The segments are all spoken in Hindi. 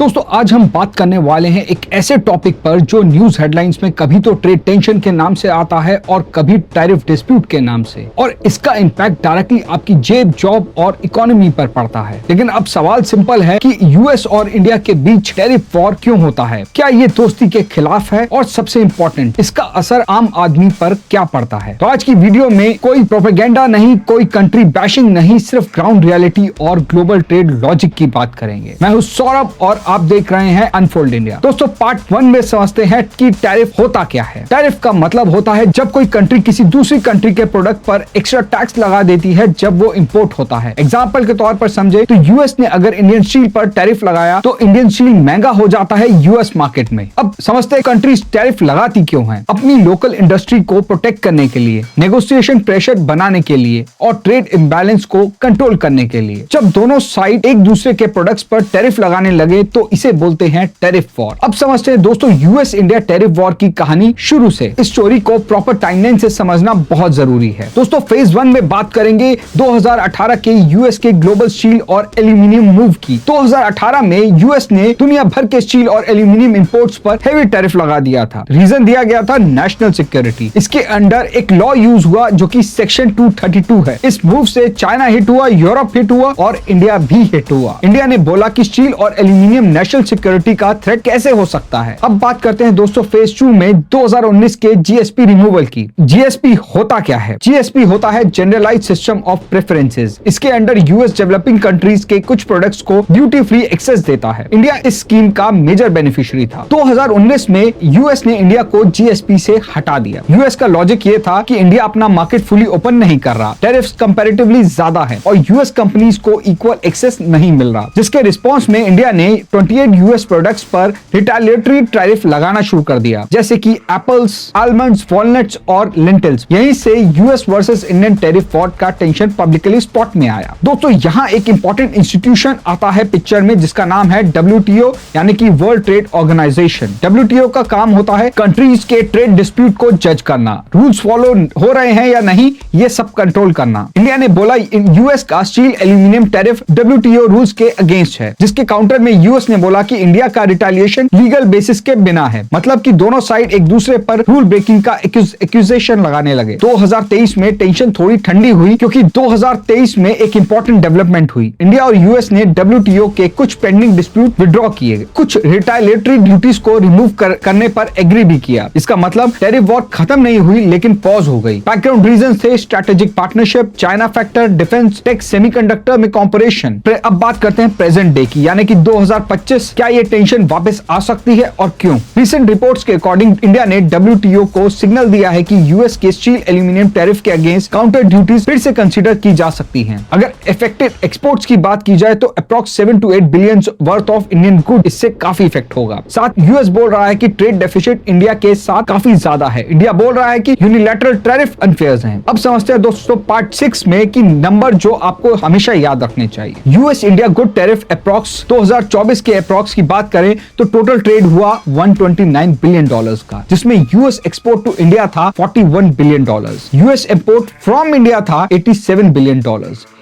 दोस्तों आज हम बात करने वाले हैं एक ऐसे टॉपिक पर जो न्यूज हेडलाइंस में कभी तो ट्रेड टेंशन के नाम से आता है और कभी टैरिफ डिस्प्यूट के नाम से, और इसका इम्पैक्ट डायरेक्टली आपकी जेब, जॉब और इकोनॉमी पर पड़ता है। लेकिन अब सवाल सिंपल है कि यूएस और इंडिया के बीच टैरिफ वॉर क्यों होता है? क्या ये दोस्ती के खिलाफ है? और सबसे इम्पोर्टेंट, इसका असर आम आदमी पर क्या पड़ता है? तो आज की वीडियो में कोई प्रोपेगेंडा नहीं, कोई कंट्री बैशिंग नहीं, सिर्फ ग्राउंड रियलिटी और ग्लोबल ट्रेड लॉजिक की बात करेंगे। मैं हूँ सौरभ और आप देख रहे हैं अनफोल्ड इंडिया। दोस्तों पार्ट 1 में समझते हैं कि टैरिफ होता क्या है। टैरिफ का मतलब होता है जब कोई कंट्री किसी दूसरी कंट्री के प्रोडक्ट पर एक्स्ट्रा टैक्स लगा देती है जब वो इंपोर्ट होता है। एग्जांपल के तौर पर समझे तो यूएस ने अगर इंडियन स्टील पर टैरिफ लगाया तो इंडियन स्टील महंगा हो जाता है यूएस मार्केट में। अब समझते हैं कंट्रीज टैरिफ लगाती क्यों है? अपनी लोकल इंडस्ट्री को प्रोटेक्ट करने के लिए, नेगोशिएशन प्रेशर बनाने के लिए और ट्रेड इम्बैलेंस को कंट्रोल करने के लिए। जब दोनों साइड एक दूसरे के प्रोडक्ट्स पर टैरिफ लगाने लगे तो इसे बोलते हैं टैरिफ वॉर। अब समझते हैं दोस्तों यूएस इंडिया टैरिफ वॉर की कहानी शुरू से। इस स्टोरी को प्रॉपर टाइमलाइन से समझना बहुत जरूरी है। दोस्तों फेज 1 में बात करेंगे 2018 के यूएस के ग्लोबल स्टील और एल्यूमिनियम मूव की। 2018 में यूएस ने दुनिया भर के स्टील और एल्यूमिनियम इंपोर्ट्स पर हेवी टैरिफ लगा दिया था। रीजन दिया गया था नेशनल सिक्योरिटी। इसके अंडर एक लॉ यूज हुआ जो कि सेक्शन 232 है। इस मूव से चाइना हिट हुआ, यूरोप हिट हुआ और इंडिया भी हिट हुआ। इंडिया ने बोला कि स्टील और एल्यूमिनियम नेशनल सिक्योरिटी का थ्रेट कैसे हो सकता है। अब बात करते हैं दोस्तों फेज 2 में 2019 के जीएसपी रिमूवल की। जीएसपी होता क्या है? जीएसपी होता है जनरलाइज्ड सिस्टम ऑफ प्रेफरेंसेस। इसके अंडर यूएस डेवलपिंग कंट्रीज के कुछ प्रोडक्ट्स को ड्यूटी फ्री एक्सेस देता है। इंडिया इस स्कीम का मेजर बेनिफिशियरी था। 2019 में यूएस ने इंडिया को जीएसपी से हटा दिया। यूएस का लॉजिक ये था कि इंडिया अपना मार्केट फुली ओपन नहीं कर रहा, टैरिफ्स कंपैरेटिवली ज्यादा है और यूएस कंपनीज को इक्वल एक्सेस नहीं मिल रहा, जिसके रिस्पॉन्स में इंडिया ने 28 यूएस प्रोडक्ट्स पर रिटेलिएटरी टैरिफ लगाना शुरू कर दिया, जैसे कि एप्पल्स, आलमंड्स, वॉलनट्स और लेंटिल्स। यहीं से US versus Indian tariff war का टेंशन पब्लिकली स्पॉट में आया। दोस्तों यहाँ एक इंपॉर्टेंट इंस्टीट्यूशन आता है पिक्चर में जिसका नाम है WTO यानी कि वर्ल्ड ट्रेड ऑर्गेनाइजेशन। WTO का काम होता है कंट्रीज के ट्रेड डिस्प्यूट को जज करना, रूल्स फॉलो हो रहे हैं या नहीं ये सब कंट्रोल करना। इंडिया ने बोला यूएस का steel aluminium tariff WTO rules के अगेंस्ट है, जिसके काउंटर में यूएस ने बोला कि इंडिया का रिटेलिएशन लीगल बेसिस के बिना है। मतलब कि दोनों साइड एक दूसरे पर रूल ब्रेकिंग का एक्यूजेशन लगाने लगे। 2023 में टेंशन थोड़ी ठंडी हुई क्योंकि 2023 में एक इंपॉर्टेंट डेवलपमेंट हुई। इंडिया और यूएस ने WTO के कुछ पेंडिंग डिस्प्यूट विड्रॉ किए, कुछ रिटेलिएटरी ड्यूटीज को रिमूव करने पर एग्री भी किया। इसका मतलब टैरिफ वॉर खत्म नहीं हुई लेकिन पॉज हो गई। बैकग्राउंड रीजन थे strategic partnership, China factor, defence tech, semiconductor में कॉम्परेशन। अब बात करते हैं प्रेजेंट डे की यानी कि 2025। क्या ये टेंशन वापस आ सकती है और क्यों? रिसेंट रिपोर्ट्स के अकॉर्डिंग इंडिया ने WTO को सिग्नल दिया है कि यूएस के स्टील एल्यूमिनियम टैरिफ के अगेंस्ट काउंटर ड्यूटीज फिर से कंसीडर की जा सकती हैं। अगर इफेक्टेड एक्सपोर्ट्स की बात की जाए तो approx 7 to 8 billion worth of Indian good इससे काफी इफेक्ट होगा। साथ यूएस बोल रहा है कि ट्रेड डेफिसिट इंडिया के साथ काफी ज्यादा है। इंडिया बोल रहा है कि यूनिलैटरल टैरिफ अनफेयर हैं। अब समझते हैं दोस्तों पार्ट 6 में कि नंबर जो आपको हमेशा याद रखने चाहिए। US India good tariff approx 2024 के अप्रॉक्स की बात करें तो टोटल ट्रेड हुआ $129 बिलियन का, जिसमें यूएस एक्सपोर्ट टू इंडिया था $41 billion, US import from India था $87 बिलियन,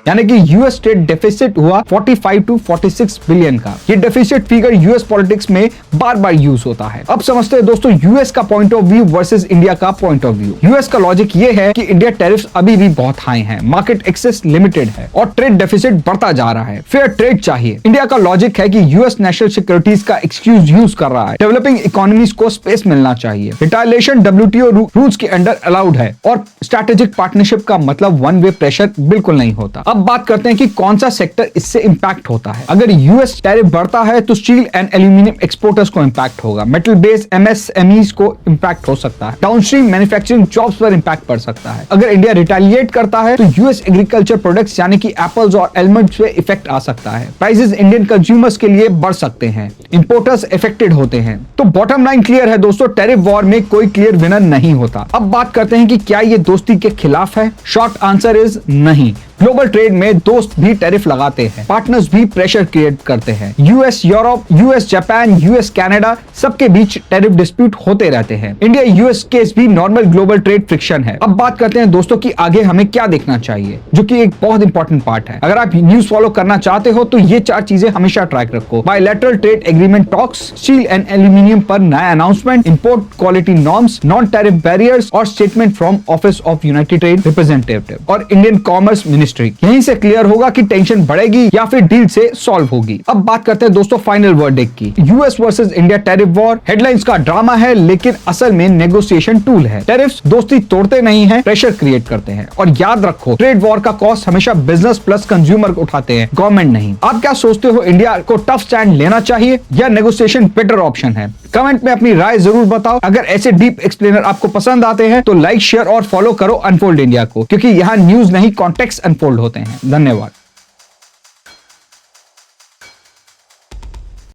यानी कि यूएस ट्रेड डेफिसिट हुआ 45 to 46 बिलियन का। ये डेफिसिट फिगर यूएस पॉलिटिक्स में बार बार यूज होता है। अब समझते हैं दोस्तों यूएस का point of view versus India का पॉइंट ऑफ व्यू। यूएस का लॉजिक ये है कि इंडिया टैरिफ्स अभी भी बहुत हाई हैं, मार्केट एक्सेस लिमिटेड है और ट्रेड डेफिसिट बढ़ता जा रहा है। फेयर ट्रेड चाहिए। इंडिया का लॉजिक है कि यूएस नेशनल सिक्योरिटीज का एक्सक्यूज यूज कर रहा है, डेवलपिंग इकोनॉमीज को स्पेस मिलना चाहिए। रिटेलिएशन WTO रूल्स के अंडर अलाउड है और स्ट्रेटेजिक पार्टनरशिप का मतलब वन वे प्रेशर बिल्कुल नहीं होता। अब बात करते हैं कि कौन सा सेक्टर इससे इंपैक्ट होता है। अगर यूएस टैरिफ बढ़ता है तो स्टील एंड एल्यूमिनियम एक्सपोर्टर्स को इंपैक्ट होगा, मेटल बेस्ड MSMEs को इंपैक्ट हो सकता है, डाउनस्ट्रीम मैन्युफैक्चरिंग जॉब्स पर इंपैक्ट पड़ सकता है। अगर इंडिया रिटेलिएट करता है तो यूएस एग्रीकल्चर प्रोडक्ट्स यानी कि एप्पल्स और आलमंड्स पे इफेक्ट आ सकता है। प्राइसेस इंडियन कंज्यूमर्स के लिए बढ़ सकते हैं, इंपोर्टर्स इफेक्टेड होते हैं। तो बॉटम लाइन क्लियर है दोस्तों, टैरिफ वॉर में कोई क्लियर विनर नहीं होता। अब बात करते हैं कि क्या ये दोस्ती के खिलाफ है? शॉर्ट आंसर इज नहीं। ग्लोबल ट्रेड में दोस्त भी टैरिफ लगाते हैं, पार्टनर्स भी प्रेशर क्रिएट करते हैं। US Europe, US Japan, US Canada सबके बीच टैरिफ डिस्प्यूट होते रहते हैं। इंडिया यूएस केस भी नॉर्मल ग्लोबल ट्रेड फ्रिक्शन है। अब बात करते हैं दोस्तों कि आगे हमें क्या देखना चाहिए, जो कि एक बहुत इंपॉर्टेंट पार्ट है। अगर आप न्यूज फॉलो करना चाहते हो तो ये 4 चीजें हमेशा ट्रैक रखो। Bilateral trade agreement talks, steel and aluminium पर नया announcement, import quality norms, non tariff barriers और statement from office of united trade representative और इंडियन कॉमर्स मिनिस्ट्री। यहीं से क्लियर होगा कि टेंशन बढ़ेगी या फिर डील से सॉल्व होगी। अब बात करते हैं दोस्तों फाइनल वर्डिक्ट की। US versus India tariff war headlines का ड्रामा है, लेकिन असल में नेगोशिएशन टूल है। टैरिफ्स दोस्ती तोड़ते नहीं है, प्रेशर क्रिएट करते हैं। और याद रखो, ट्रेड वॉर का कॉस्ट हमेशा बिजनेस प्लस कंज्यूमर उठाते हैं, गवर्नमेंट नहीं। आप क्या सोचते हो, इंडिया को टफ स्टैंड लेना चाहिए या नेगोशिएशन बेटर ऑप्शन है? कमेंट में अपनी राय जरूर बताओ। अगर ऐसे डीप एक्सप्लेनर आपको पसंद आते हैं तो लाइक, शेयर और फॉलो करो अनफोल्ड इंडिया को, क्योंकि यहाँ न्यूज नहीं कॉन्टेक्स्ट अनफोल्ड होते हैं। धन्यवाद।